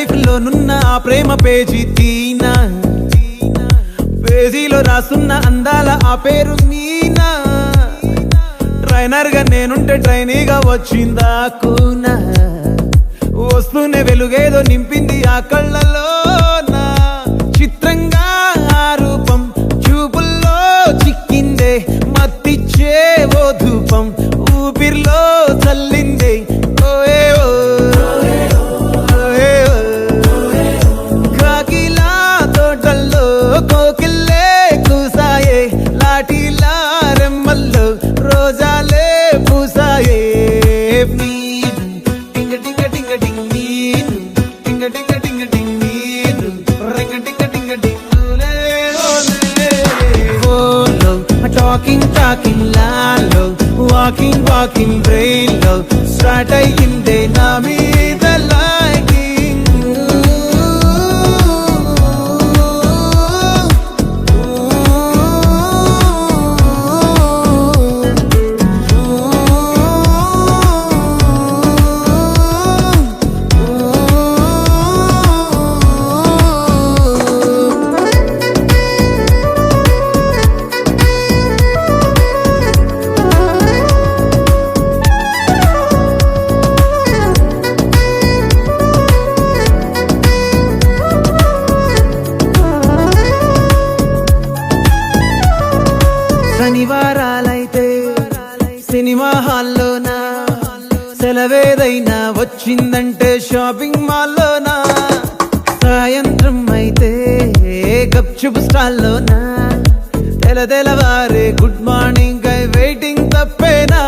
Life లోనున్న ఆ ప్రేమ page తీనా, పేజీలో రాసున్న అందాల ఆ పేరు మీనా. ట్రైనర్ గా నేనుంటే ట్రైనీగా వచ్చిందా కూనా, వస్తూనే వెలుగేదో నింపింది ఆ కళ్ళలోనా. చిత్రంగా ఆ రూపం చూపుల్లో చిక్కిందే, మత్తిచ్చే ఓ ధూపం ఊపిరిలో చల్లిందే. ఓయే ఓ కాకిలా తోటల్లో కోకిల్లే కూసాయే, లాఠీలా రెమ్మల్లో రోజాలే పూసాయే. టింగ టింగ టింగ టింగ్ నీను, టింగ టింగ టింగ టింగ్ నీను, రింగ టింగ టింగ టింగ్ ఓలో. టాకింగ్ టాకింగ్ లాలో, వాకింగ్ వాకింగ్ బ్రెయిన్ లో స్టార్ట్ అయ్యిందే నా మీద లైకింగ్. శనివారాలైతే సినిమా హాల్లోనా, సెలవేదైనా వచ్చిందంటే షాపింగ్ మాల్లోనా. సాయంత్రం అయితే గప్చుప్ స్టాల్లోనా, తెలవారే గుడ్ మార్నింగ్ ఐ వెయిటింగ్ తప్పేనా.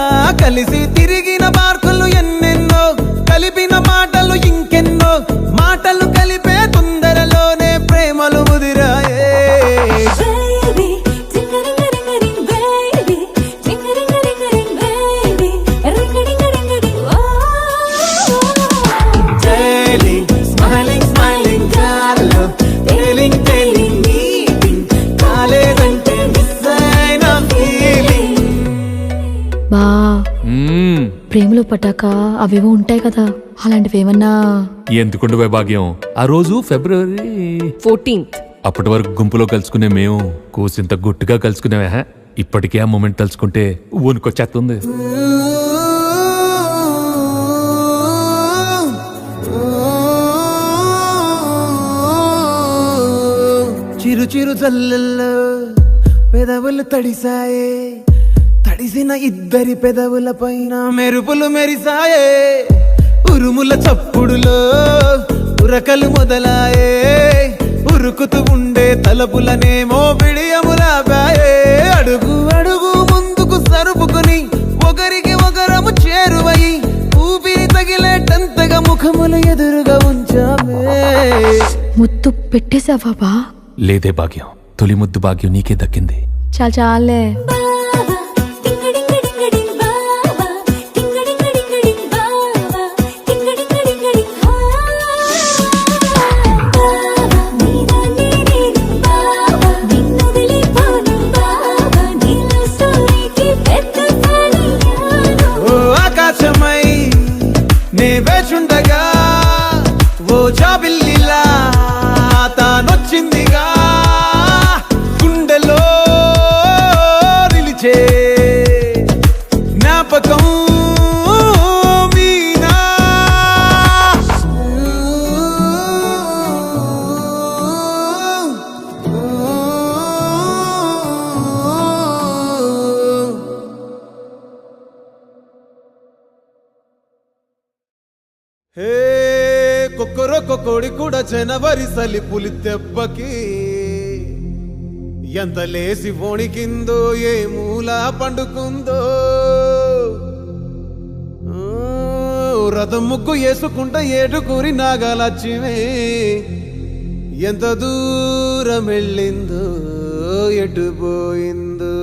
కలిసి తిరిగిన పార్కులు ఎన్నెన్నో, కలిపిన మాటలు ఇంకెన్నో, మాటలు కలిపే తొందరలోనే ప్రేమలు ముదిరాయే. బా ప్రేమలో పట్టాక అవేవో ఉంటాయి కదా, అలాంటివి ఏమన్నా? ఎందుకుండే భాగ్యం, ఆ రోజు February 14th. అప్పటి వరకు గుంపులో కలుసుకునే మేము కూసింత గుట్టుగా కలుసుకునేవా. ఇప్పటికే ఆ మూమెంట్ తలుచుకుంటే వణుకొచ్చేస్తుంది. చిరు చిరు చల్లల్లో పెదవులు తడిసాయే, తడిసిన ఇద్దరి పెదవుల పైన మెరుపులు మెరిసాయే. ఉరుముల చప్పుడులో ఉరకలు మొదలాయే, ఉరుకుతూ ఉండే తలపులనేమో బిడియములాపాయే. అడుగు అడుగు ముందుకు సరుపుకుని ఒకరికి ఒకరము చేరువై, ఊపిరి తగిలేటంతగా ముఖములు ఎదురుగా ఉంచామే. ముద్దు పెట్టేశావా బా? లేదే భాగ్యం, తొలి ముద్దు భాగ్యం నీకే దక్కింది. చాలే. ఆకాశమై నే వేచుండగా ఓ జాబిల్లిలా తానొచ్చిందిగా, గుండెలో నిలిచే జ్ఞాపకం మీనా. హే కొక్కరొక్క కోడి కూడా జనవరి సలి పులి దెబ్బకి ఎంత లేసి వణికిందో, ఏ మూల పండుకుందో. రథం ముగ్గు వేసుకుంటా ఏడుకూరి నాగాలచ్చిమే, ఎంత దూరం వెళ్ళిందో ఎటు పోయిందో.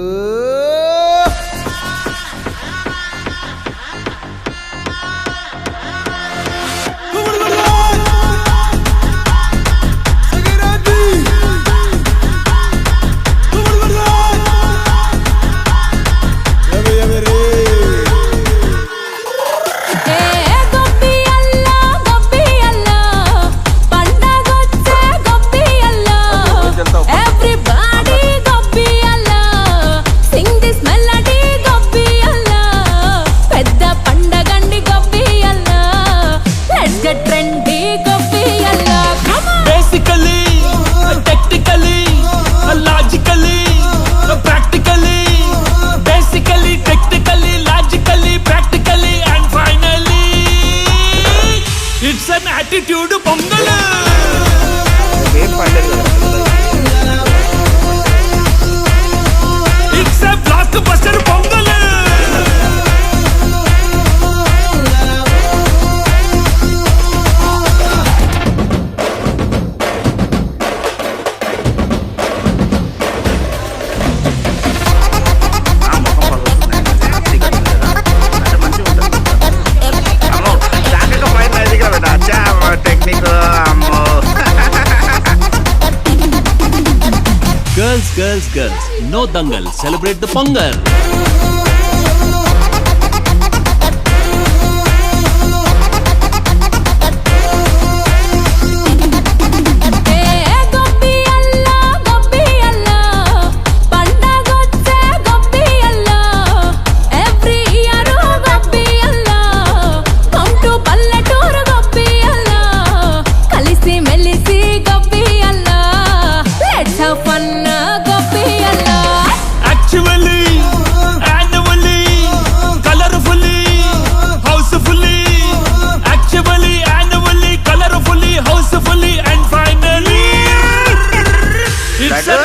An attitude pongal. ఏం పండేది కదా it's a block buster pongal. Technique అమ్మో. Girls, girls, girls, no dangal, celebrate the Pongal.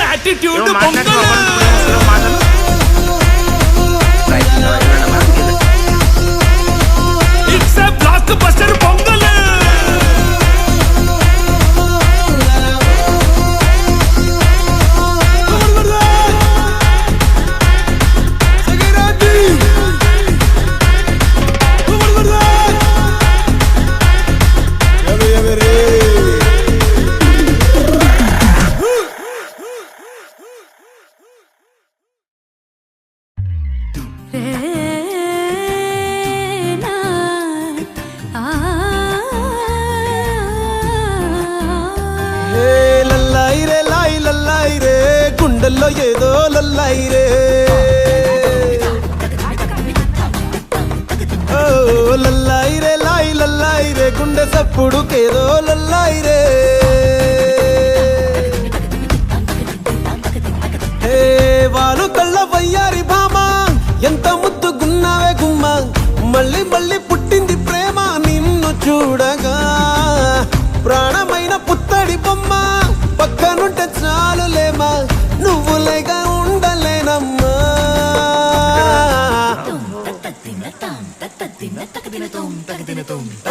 Attitude pongal. It's a block buster pongal. గుండెల్లో ఏదో లల్లాయి రే, ఓ లల్లాయి రే లాయి లల్లాయి రే, గుండె సప్పుడుకేదో లల్లాయి రే. వాలు కళ్ళ వయ్యారి భామ, ఎంత ముద్దుగున్నావే గుమ్మ, మళ్ళీ మళ్ళీ పుట్టింది ప్రేమ నిన్ను చూడగా. ప్రాణమైన పుత్తడి బొమ్మ పక్కనుంటే చాలులేమా, నువ్వులేగా ఉండలేనమ్మా.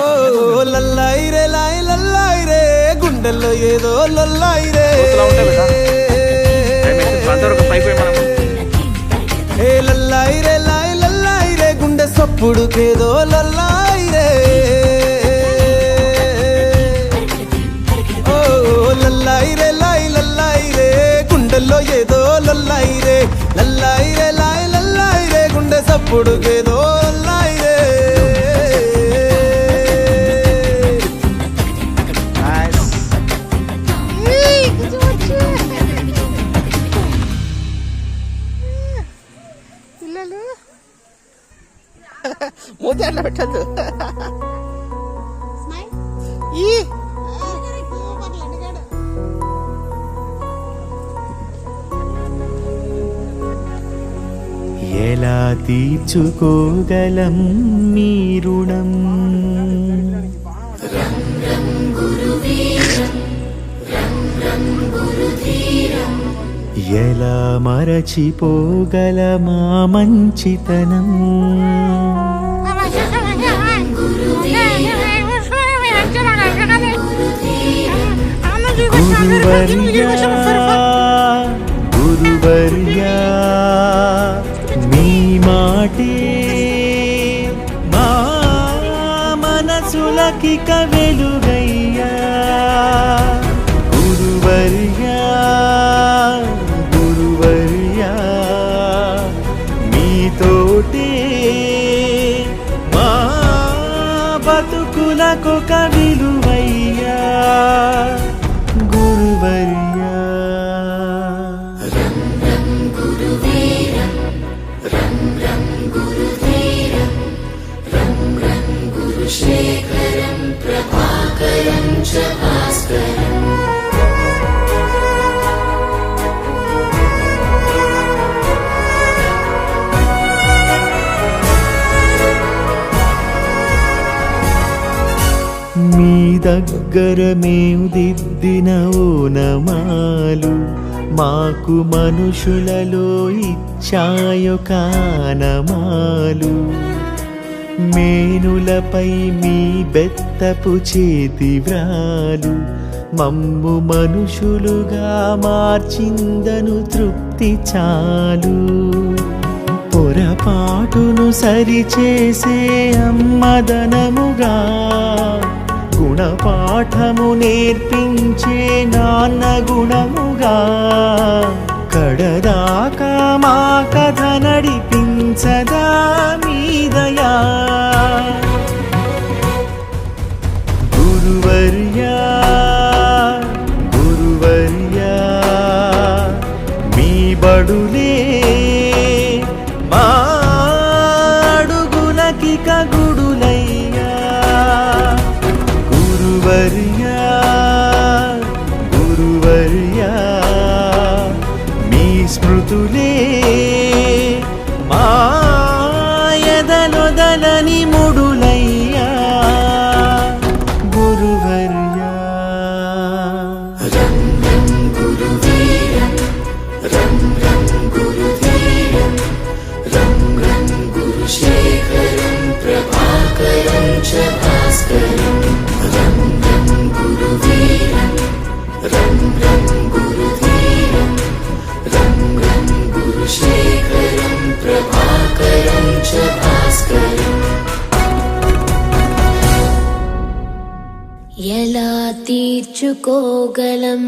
ఓ లల్లాయి రే లాయి లల్లాయి రే, గుండెల్లో ఏదో లల్లాయి రే. ఏ లల్లాయి రే లాయి లల్లాయి రే, గుండె సప్పుడుకేదో లల్లాయి రే. ఓ లల్లాయి రే లాయి లల్లాయి రే, గుండెల్లో ఏదో లల్లాయి రే. లల్లాయి రే లాయి లల్లాయి రే, గుండె సప్పుడుకేదో లల్లాయి రే. మూతి అట్లా పెట్టద్దు. ఎలా తీర్చుకోగలం మీ రుణం, ఎలా మరచిపోగలమా మంచితనం. గురువర్యా గురువర్యా, మీ మాటే మా మనసులకిక వెలుగయ్యా. గురువర్యా గురువర్యా, మీతోటే మా బతుకులకొక విలువయ్యా. గురువర్యా దగ్గర మేము దిద్దిన ఓనమాలు మాకు మనుషులలో ఇచ్చాయో కానమాలు మేనులపై మీ బెత్తపు చేతి వ్రాలు మమ్ము మనుషులుగా మార్చిందను తృప్తి చాలు పొరపాటును సరిచేసే అమ్మదనముగా గుణపాఠము నేర్పించే నాన్న గుణముగా కడదాకా మా కథ నడిపించదా మీదయా గురువర్యా గురువర్యా మీ బడులే మా అడుగులకిక గుడులయ్యా గురువర్యా గురువర్యా మీ స్మృతులే మా ఎదలొదలని ముడులయ్యా గురువర్యా ఎలా తీర్చుకోగలం